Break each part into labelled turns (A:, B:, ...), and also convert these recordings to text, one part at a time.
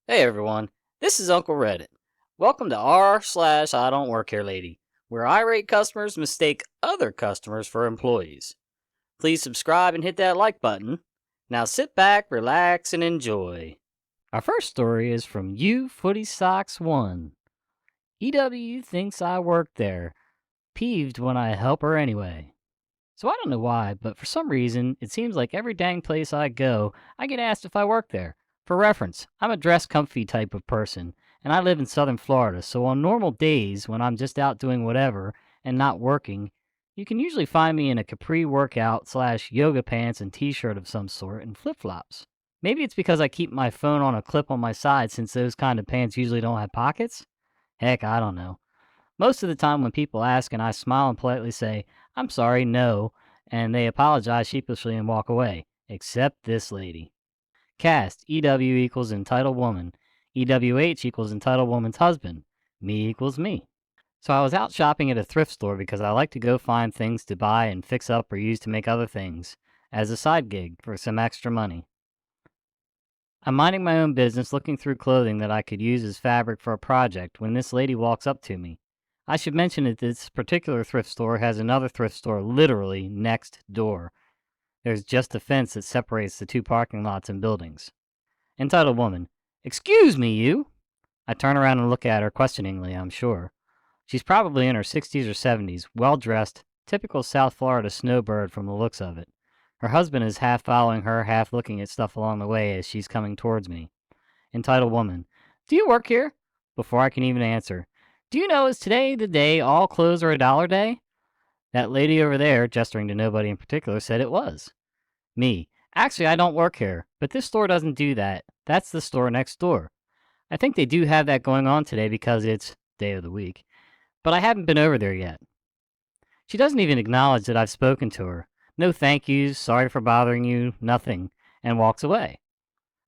A: Hey everyone, this is Uncle Reddit. Welcome to r/IdontWorkHereLady, where irate customers mistake other customers for employees. Please subscribe and hit that like button. Now sit back, relax, and enjoy. Our first story is from You Footy Socks 1. EW thinks I work there, peeved when I help her anyway. So I don't know why, but for some reason, it seems like every dang place I go, I get asked if I work there. For reference, I'm a dress comfy type of person, and I live in southern Florida, so on normal days when I'm just out doing whatever and not working, you can usually find me in a capri workout / yoga pants and t-shirt of some sort and flip-flops. Maybe it's because I keep my phone on a clip on my side since those kind of pants usually don't have pockets? Heck, I don't know. Most of the time when people ask and I smile and politely say, "I'm sorry, no," and they apologize sheepishly and walk away. Except this lady. Cast, EW equals entitled woman. EWH equals entitled woman's husband. Me equals me. So I was out shopping at a thrift store because I like to go find things to buy and fix up or use to make other things, as a side gig for some extra money. I'm minding my own business looking through clothing that I could use as fabric for a project when this lady walks up to me. I should mention that this particular thrift store has another thrift store literally next door. There's just a fence that separates the two parking lots and buildings. Entitled woman. "Excuse me, you." I turn around and look at her questioningly, I'm sure. She's probably in her 60s or 70s, well dressed, typical South Florida snowbird from the looks of it. Her husband is half following her, half looking at stuff along the way as she's coming towards me. Entitled woman. "Do you work here?" Before I can even answer, "Do you know is today the day all clothes are $1 day?" That lady over there, gesturing to nobody in particular, said it was. Me. "Actually, I don't work here, but this store doesn't do that. That's the store next door. I think they do have that going on today because it's day of the week, but I haven't been over there yet." She doesn't even acknowledge that I've spoken to her. No thank yous, sorry for bothering you, nothing, and walks away.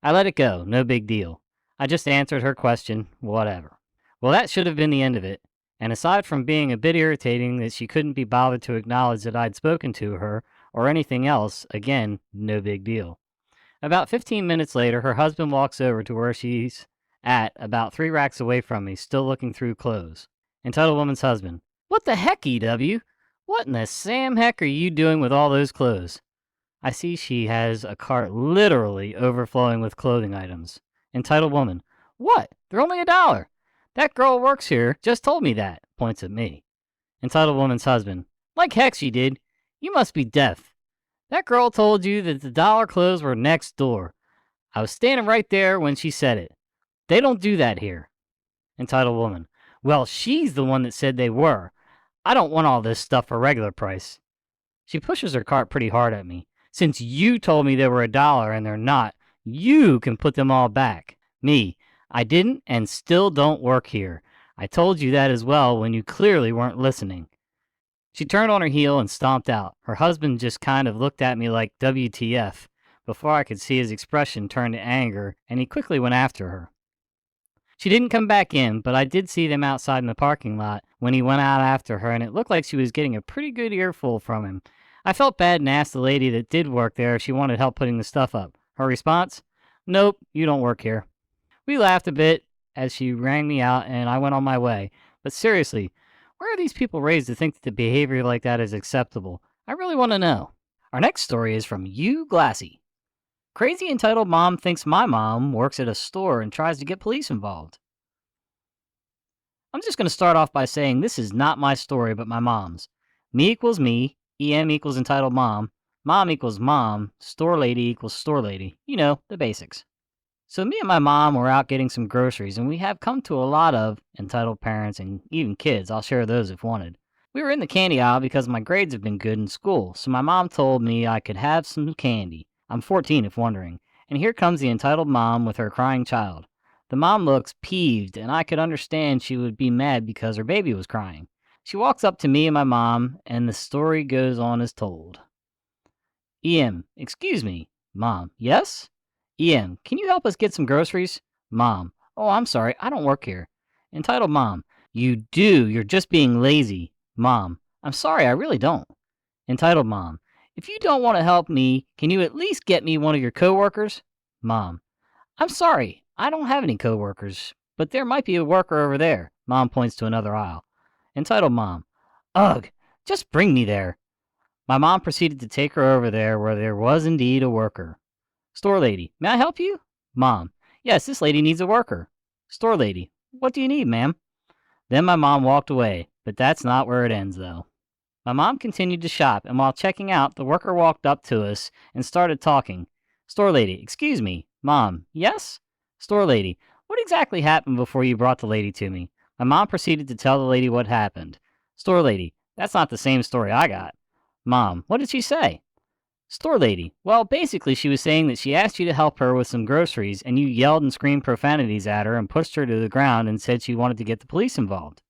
A: I let it go, no big deal. I just answered her question, whatever. Well, that should have been the end of it. And aside from being a bit irritating that she couldn't be bothered to acknowledge that I'd spoken to her or anything else, again, no big deal. About 15 minutes later, her husband walks over to where she's at, about 3 racks away from me, still looking through clothes. Entitled woman's husband. "What the heck, EW? What in the Sam heck are you doing with all those clothes?" I see she has a cart literally overflowing with clothing items. Entitled woman. "What? They're only $1. That girl works here just told me that," points at me. Entitled woman's husband. "Like heck she did. You must be deaf. That girl told you that the dollar clothes were next door. I was standing right there when she said it. They don't do that here." Entitled woman. "Well, she's the one that said they were. I don't want all this stuff for regular price." She pushes her cart pretty hard at me. "Since you told me they were $1 and they're not, you can put them all back." Me. "I didn't and still don't work here. I told you that as well when you clearly weren't listening." She turned on her heel and stomped out. Her husband just kind of looked at me like WTF before I could see his expression turn to anger, and he quickly went after her. She didn't come back in, but I did see them outside in the parking lot when he went out after her, and it looked like she was getting a pretty good earful from him. I felt bad and asked the lady that did work there if she wanted help putting the stuff up. Her response? "Nope, you don't work here." We laughed a bit as she rang me out, and I went on my way. But seriously, where are these people raised to think that behavior like that is acceptable? I really want to know. Our next story is from You Glassy. Crazy entitled mom thinks my mom works at a store and tries to get police involved. I'm just going to start off by saying this is not my story, but my mom's. Me equals me, EM equals entitled mom equals mom, store lady equals store lady. You know, the basics. So me and my mom were out getting some groceries, and we have come to a lot of entitled parents and even kids. I'll share those if wanted. We were in the candy aisle because my grades have been good in school, so my mom told me I could have some candy. I'm 14 if wondering. And here comes the entitled mom with her crying child. The mom looks peeved, and I could understand she would be mad because her baby was crying. She walks up to me and my mom, and the story goes on as told. EM, excuse me. Mom, yes? EM, can you help us get some groceries? Mom, oh, I'm sorry, I don't work here. Entitled mom, you do, you're just being lazy. Mom, I'm sorry, I really don't. Entitled mom, if you don't want to help me, can you at least get me one of your coworkers? Mom, I'm sorry, I don't have any coworkers, but there might be a worker over there. Mom points to another aisle. Entitled Mom. Ugh, just bring me there. My mom proceeded to take her over there where there was indeed a worker. Store lady. May I help you? Mom. Yes, this lady needs a worker. Store lady. What do you need, ma'am? Then my mom walked away, but that's not where it ends, though. My mom continued to shop, and while checking out, the worker walked up to us and started talking. Store lady, excuse me. Mom, yes? Store lady, what exactly happened before you brought the lady to me? My mom proceeded to tell the lady what happened. Store lady, that's not the same story I got. Mom, what did she say? Store lady, well, basically she was saying that she asked you to help her with some groceries, and you yelled and screamed profanities at her and pushed her to the ground and said she wanted to get the police involved.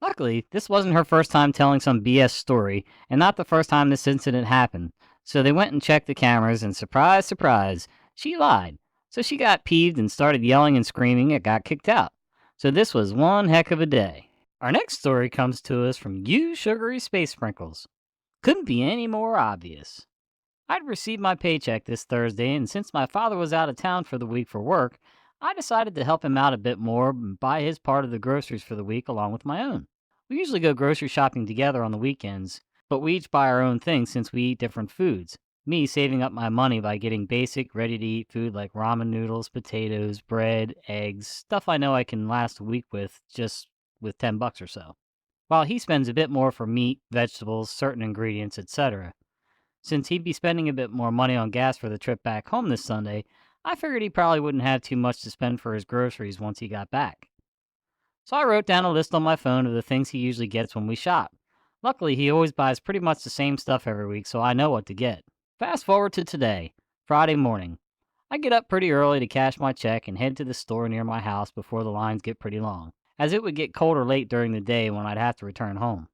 A: Luckily, this wasn't her first time telling some BS story, and not the first time this incident happened. So they went and checked the cameras, and surprise, surprise, she lied. So she got peeved and started yelling and screaming and got kicked out. So this was one heck of a day. Our next story comes to us from You Sugary Space Sprinkles. Couldn't be any more obvious. I'd received my paycheck this Thursday, and since my father was out of town for the week for work, I decided to help him out a bit more and buy his part of the groceries for the week along with my own. We usually go grocery shopping together on the weekends, but we each buy our own things since we eat different foods. Me saving up my money by getting basic, ready to eat food like ramen noodles, potatoes, bread, eggs, stuff I know I can last a week with just with $10 or so. While he spends a bit more for meat, vegetables, certain ingredients, etc. Since he'd be spending a bit more money on gas for the trip back home this Sunday, I figured he probably wouldn't have too much to spend for his groceries once he got back. So I wrote down a list on my phone of the things he usually gets when we shop. Luckily, he always buys pretty much the same stuff every week, so I know what to get. Fast forward to today, Friday morning. I get up pretty early to cash my check and head to the store near my house before the lines get pretty long, as it would get colder late during the day when I'd have to return home.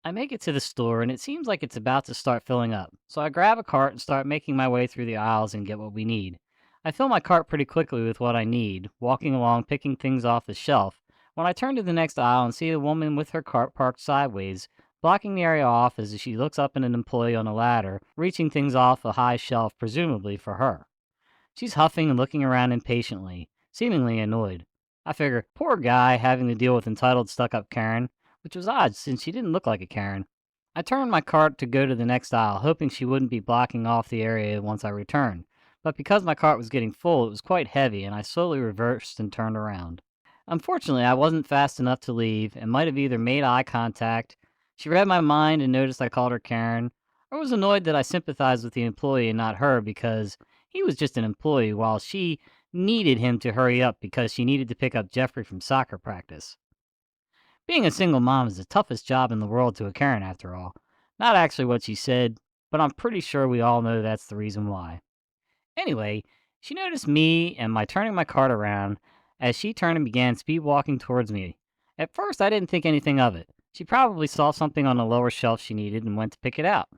A: I make it to the store and it seems like it's about to start filling up, so I grab a cart and start making my way through the aisles and get what we need. I fill my cart pretty quickly with what I need, walking along picking things off the shelf, when I turn to the next aisle and see a woman with her cart parked sideways, blocking the area off as she looks up at an employee on a ladder, reaching things off a high shelf presumably for her. She's huffing and looking around impatiently, seemingly annoyed. I figure, poor guy having to deal with entitled stuck-up Karen, which was odd since she didn't look like a Karen. I turned my cart to go to the next aisle, hoping she wouldn't be blocking off the area once I returned. But because my cart was getting full, it was quite heavy, and I slowly reversed and turned around. Unfortunately, I wasn't fast enough to leave, and might have either made eye contact, she read my mind and noticed I called her Karen, or was annoyed that I sympathized with the employee and not her because he was just an employee while she needed him to hurry up because she needed to pick up Jeffrey from soccer practice. Being a single mom is the toughest job in the world to a Karen, after all. Not actually what she said, but I'm pretty sure we all know that's the reason why. Anyway, she noticed me and my turning my cart around as she turned and began speed walking towards me. At first, I didn't think anything of it. She probably saw something on the lower shelf she needed and went to pick it out.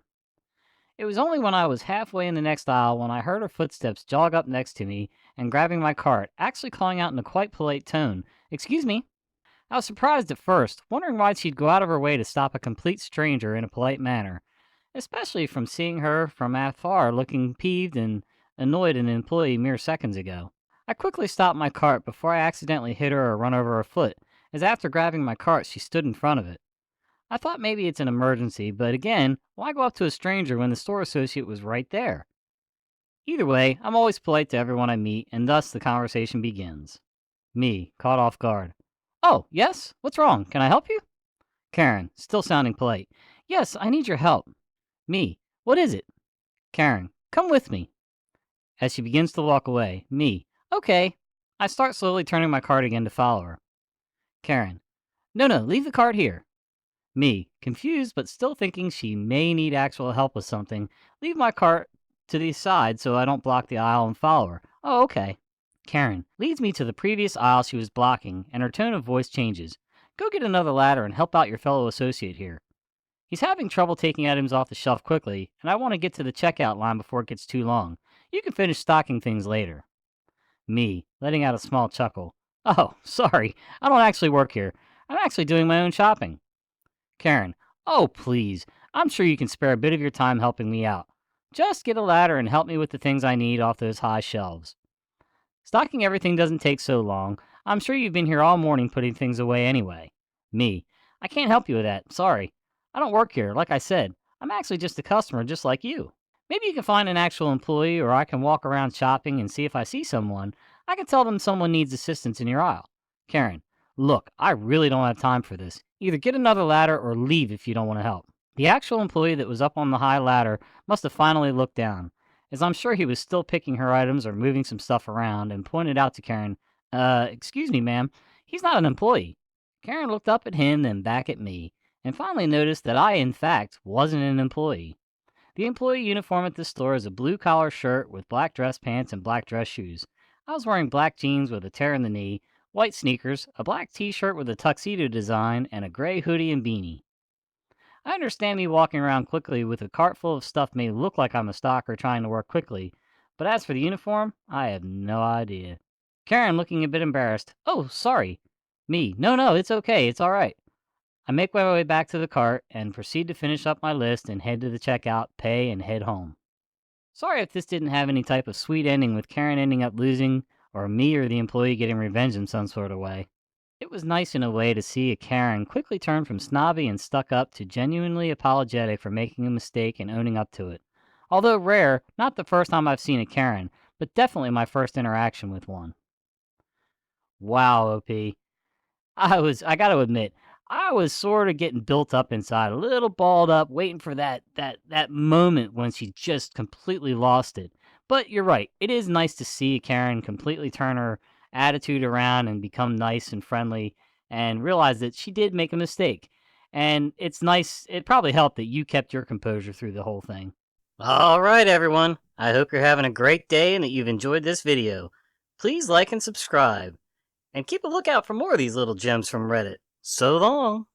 A: It was only when I was halfway in the next aisle when I heard her footsteps jog up next to me and grabbing my cart, actually calling out in a quite polite tone, "Excuse me." I was surprised at first, wondering why she'd go out of her way to stop a complete stranger in a polite manner, especially from seeing her from afar looking peeved and annoyed at an employee mere seconds ago. I quickly stopped my cart before I accidentally hit her or run over her foot, as after grabbing my cart she stood in front of it. I thought maybe it's an emergency, but again, why go up to a stranger when the store associate was right there? Either way, I'm always polite to everyone I meet, and thus the conversation begins. Me, caught off guard. Oh, yes? What's wrong? Can I help you? Karen, still sounding polite. Yes, I need your help. Me, what is it? Karen, come with me. As she begins to walk away, me, okay. I start slowly turning my cart again to follow her. Karen, no, leave the cart here. Me, confused but still thinking she may need actual help with something, leave my cart to the side so I don't block the aisle and follow her. Oh, okay. Karen leads me to the previous aisle she was blocking, and her tone of voice changes. Go get another ladder and help out your fellow associate here. He's having trouble taking items off the shelf quickly, and I want to get to the checkout line before it gets too long. You can finish stocking things later. Me, letting out a small chuckle. Oh, sorry, I don't actually work here. I'm actually doing my own shopping. Karen, oh please, I'm sure you can spare a bit of your time helping me out. Just get a ladder and help me with the things I need off those high shelves. Stocking everything doesn't take so long. I'm sure you've been here all morning putting things away anyway. Me. I can't help you with that. Sorry. I don't work here. Like I said, I'm actually just a customer just like you. Maybe you can find an actual employee, or I can walk around shopping and see if I see someone. I can tell them someone needs assistance in your aisle. Karen, look, I really don't have time for this. Either get another ladder or leave if you don't want to help. The actual employee that was up on the high ladder must have finally looked down, as I'm sure he was still picking her items or moving some stuff around, and pointed out to Karen, excuse me, ma'am, he's not an employee. Karen looked up at him, then back at me, and finally noticed that I, in fact, wasn't an employee. The employee uniform at this store is a blue collar shirt with black dress pants and black dress shoes. I was wearing black jeans with a tear in the knee, white sneakers, a black t shirt with a tuxedo design, and a gray hoodie and beanie. I understand me walking around quickly with a cart full of stuff may look like I'm a stalker trying to work quickly, but as for the uniform, I have no idea. Karen looking a bit embarrassed. Oh, sorry. Me. No, no, it's okay. It's all right. I make my way back to the cart and proceed to finish up my list and head to the checkout, pay, and head home. Sorry if this didn't have any type of sweet ending with Karen ending up losing, or me or the employee getting revenge in some sort of way. It was nice in a way to see a Karen quickly turn from snobby and stuck up to genuinely apologetic for making a mistake and owning up to it. Although rare, not the first time I've seen a Karen, but definitely my first interaction with one. Wow, OP. I gotta admit, I was sort of getting built up inside, a little balled up, waiting for that moment when she just completely lost it. But you're right, it is nice to see Karen completely turn her attitude around and become nice and friendly and realize that she did make a mistake. And it's nice, it probably helped that you kept your composure through the whole thing. All right, everyone. I hope you're having a great day and that you've enjoyed this video. Please like and subscribe. And keep a lookout for more of these little gems from Reddit. So long!